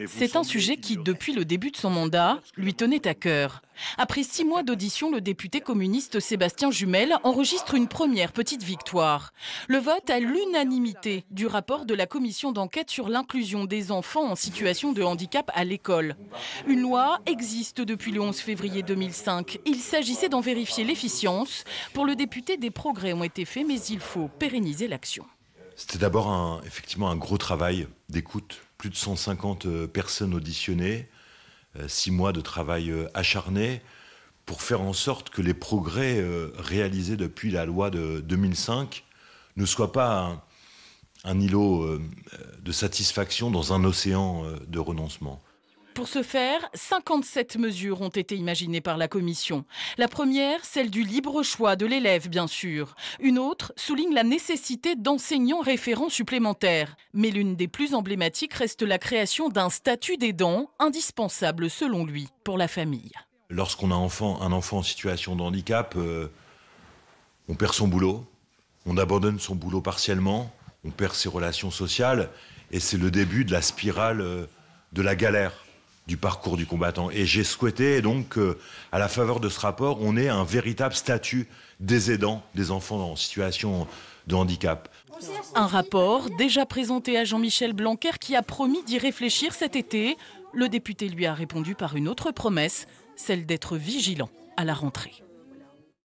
C'est un sujet qui, depuis le début de son mandat, lui tenait à cœur. Après 6 mois d'audition, le député communiste Sébastien Jumel enregistre une première petite victoire. Le vote à l'unanimité du rapport de la commission d'enquête sur l'inclusion des enfants en situation de handicap à l'école. Une loi existe depuis le 11 février 2005. Il s'agissait d'en vérifier l'efficience. Pour le député, des progrès ont été faits, mais il faut pérenniser l'action. C'était d'abord effectivement un gros travail d'écoute. Plus de 150 personnes auditionnées, 6 mois de travail acharné pour faire en sorte que les progrès réalisés depuis la loi de 2005 ne soient pas un îlot de satisfaction dans un océan de renoncement. Pour ce faire, 57 mesures ont été imaginées par la commission. La première, celle du libre choix de l'élève, bien sûr. Une autre souligne la nécessité d'enseignants référents supplémentaires. Mais l'une des plus emblématiques reste la création d'un statut d'aidant, indispensable selon lui pour la famille. Lorsqu'on a un enfant en situation de handicap, on perd son boulot, on abandonne son boulot partiellement, on perd ses relations sociales et c'est le début de la spirale de la galère du parcours du combattant. Et j'ai souhaité donc à la faveur de ce rapport, on ait un véritable statut des aidants des enfants en situation de handicap. Un rapport déjà présenté à Jean-Michel Blanquer qui a promis d'y réfléchir cet été. Le député lui a répondu par une autre promesse, celle d'être vigilant à la rentrée.